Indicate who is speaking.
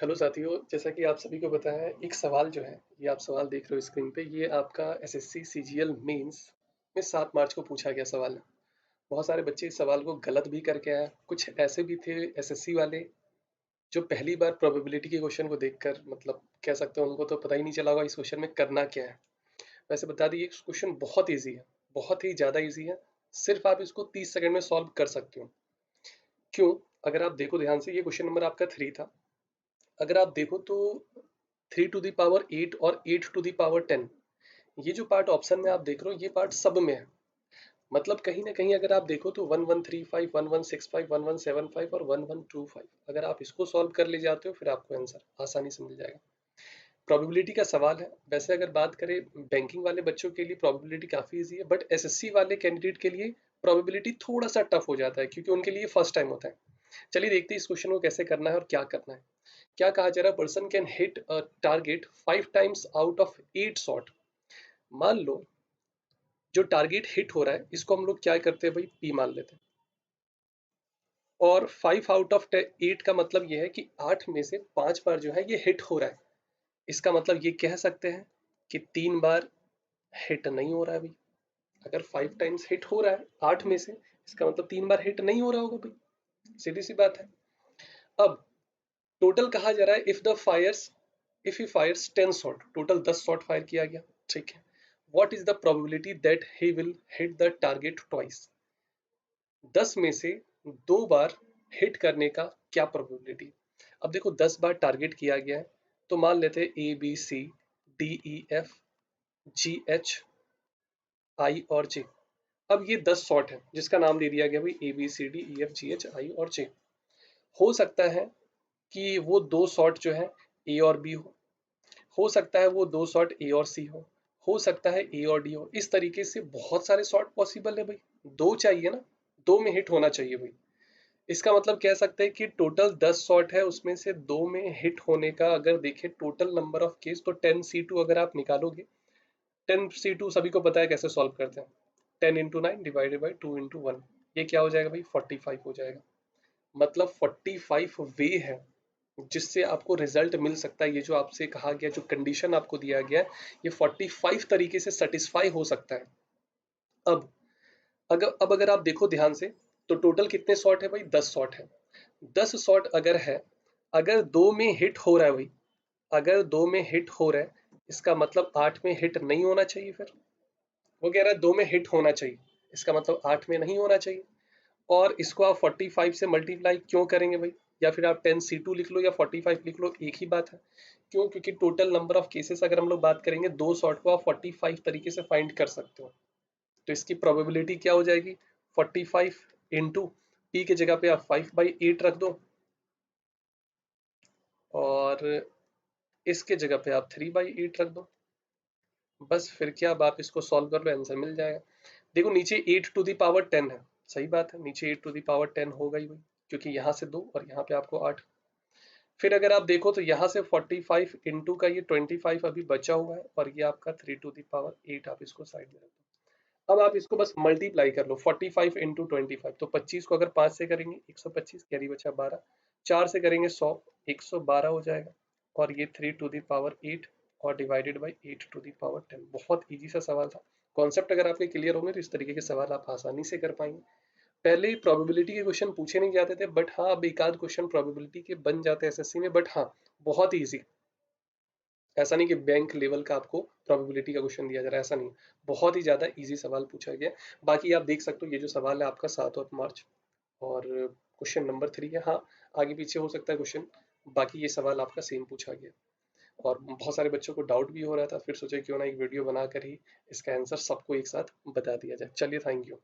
Speaker 1: Hello साथियों, जैसा कि आप सभी को पता है, एक सवाल जो है, ये आप सवाल देख रहे हो स्क्रीन पे, ये आपका एसएससी सीजीएल मेंस में 7 मार्च को पूछा गया सवाल है। बहुत सारे बच्चे इस सवाल को गलत भी करके आए, कुछ ऐसे भी थे एसएससी वाले जो पहली बार प्रोबेबिलिटी के क्वेश्चन को देखकर मतलब कह सकते हो उनको तो पता ही नहीं चला होगा इस क्वेश्चन में करना क्या है। वैसे बता दिए क्वेश्चन बहुत ईजी है, बहुत ही ज्यादा ईजी है। सिर्फ आप इसको 30 सेकंड में सॉल्व कर सकते हो। क्यों? अगर आप देखो ध्यान से, ये क्वेश्चन नंबर आपका 3 था। अगर आप देखो तो 3 टू द पावर 8 और 8 टू द पावर 10, ये जो पार्ट ऑप्शन में आप देख रहे हो ये पार्ट सब में है। मतलब कहीं ना कहीं अगर आप देखो तो 1135, 1165, 1175 और 1125, अगर आप इसको सॉल्व कर ले जाते हो फिर आपको आंसर आसानी से मिल जाएगा। प्रोबेबिलिटी का सवाल है। वैसे अगर बात करें बैंकिंग वाले बच्चों के लिए प्रोबेबिलिटी काफी इजी है, बट एसएससी वाले कैंडिडेट के लिए प्रोबेबिलिटी थोड़ा सा टफ हो जाता है क्योंकि उनके लिए फर्स्ट टाइम होता है। चलिए देखते हैं इस क्वेश्चन को कैसे करना है और क्या करना है। क्या कहा जा रहा है? Person can hit a target 5 times out of 8 shot. मान लो जो टारगेट हिट हो रहा है इसको हम लोग क्या करते हैं भाई, पी मान लेते हैं। और 5 आउट ऑफ 8 का मतलब ये है कि 8 में से 5 बार जो है ये हिट हो रहा है। इसका मतलब ये कह सकते हैं कि 3 बार हिट नहीं हो रहा है भाई। अगर 5 टाइम्स हिट हो रहा है 8 में से, इसका मतलब 3 बार हिट नहीं हो रहा होगा भाई, सीधी सी बात है। अब टोटल कहा जा रहा है if he fires 10 shot, total 10 shot fire किया गया, ठीक है। What is the probability that he will hit the target twice? 10 में से 2 बार हिट करने का क्या प्रोबेबिलिटी? अब देखो 10 बार टारगेट किया गया है, तो मान लेते हैं A B C D E F G H I और जे। अब ये 10 शॉट है जिसका नाम दे दिया गया भाई A B C D E F G H I और जे। हो सकता है कि वो 2 शॉट जो है ए और बी हो सकता है वो 2 शॉट ए और सी हो सकता है ए और डी हो। इस तरीके से बहुत सारे शॉट पॉसिबल है भाई। 2 चाहिए ना, 2 में हिट होना चाहिए भाई। इसका मतलब कह सकते हैं कि टोटल 10 शॉट है, उसमें से 2 में हिट होने का अगर देखें टोटल नंबर ऑफ केस तो 10C2 अगर आप निकालोगे, 10C2 सभी को पता है कैसे सॉल्व करते हैं। 10 × 9 डिवाइडेड बाई 2 × 1, ये क्या हो जाएगा भाई, 45 हो जाएगा। मतलब 45 वे है जिससे आपको रिजल्ट मिल सकता है। ये जो आपसे कहा गया, जो कंडीशन आपको दिया गया है, ये 45 तरीके से सेटिस्फाई हो सकता है। अब अगर आप देखो ध्यान से तो टोटल कितने शॉट है भाई, 10 शॉट है। 10 शॉट अगर है, अगर 2 में हिट हो रहा है भाई, अगर 2 में हिट हो रहा है, इसका मतलब 8 में हिट नहीं होना चाहिए। फिर वो कह रहा है 2 में हिट होना चाहिए, इसका मतलब 8 में नहीं होना चाहिए। और इसको आप 45 से मल्टीप्लाई क्यों करेंगे भाई, या फिर आप 10C2 लिख लो या 45 लिख लो, एक ही बात है। क्यों? क्योंकि टोटल नंबर ऑफ केसेस अगर हम लोग बात करेंगे, 2 शॉट को आप 45 तरीके से फाइंड कर सकते हो। तो इसकी प्रोबेबिलिटी क्या हो जाएगी, 45 इंटू पी की जगह पे आप 5/8 रख दो, और इसके जगह पे आप 3/8 रख दो। बस फिर क्या, अब आप इसको सॉल्व कर लो, आंसर मिल जाएगा। देखो नीचे 8 टू दी पावर 10 है, सही बात है, नीचे 8 टू दी पावर 10 होगा ही भाई, क्योंकि यहाँ से 2 और यहाँ पे आपको 8। फिर अगर आप देखो तो यहाँ से 45 इंटू का ये 25 अभी बचा हुआ है, और ये आपका 3 टू दी पावर 8, आप इसको साइड में रख दो। अब आप इसको बस मल्टीप्लाई कर लो, 45 इंटू 25, तो 25 को अगर 5 से करेंगे 125, कैरी बचा 12, 4 से करेंगे 100, 112 हो जाएगा। और ये 3 टू दी पावर 8 और divided by 8 to the power 10। बहुत इजी सा सवाल था। कॉन्सेप्ट अगर आपके क्लियर होंगे तो इस तरीके के सवाल आप आसानी से कर पाएंगे। पहले प्रोबेबिलिटी के क्वेश्चन पूछे नहीं जाते थे, बट हाँ अब एक आध क्वेश्चन प्रोबेबिलिटी के बन जाते हैं एसएससी में, बट हाँ बहुत इजी। ऐसा नहीं कि बैंक लेवल का आपको प्रोबेबिलिटी का क्वेश्चन दिया जा रहा है, ऐसा नहीं। बहुत ही ज्यादा इजी सवाल पूछा गया। बाकी आप देख सकते हो ये जो सवाल है आपका 7 मार्च, और क्वेश्चन नंबर 3 है। हाँ आगे पीछे हो सकता है क्वेश्चन, बाकी ये सवाल आपका सेम पूछा गया। और बहुत सारे बच्चों को डाउट भी हो रहा था, फिर सोचे क्यों ना एक वीडियो बनाकर ही इसका आंसर सबको एक साथ बता दिया जाए। चलिए, थैंक यू।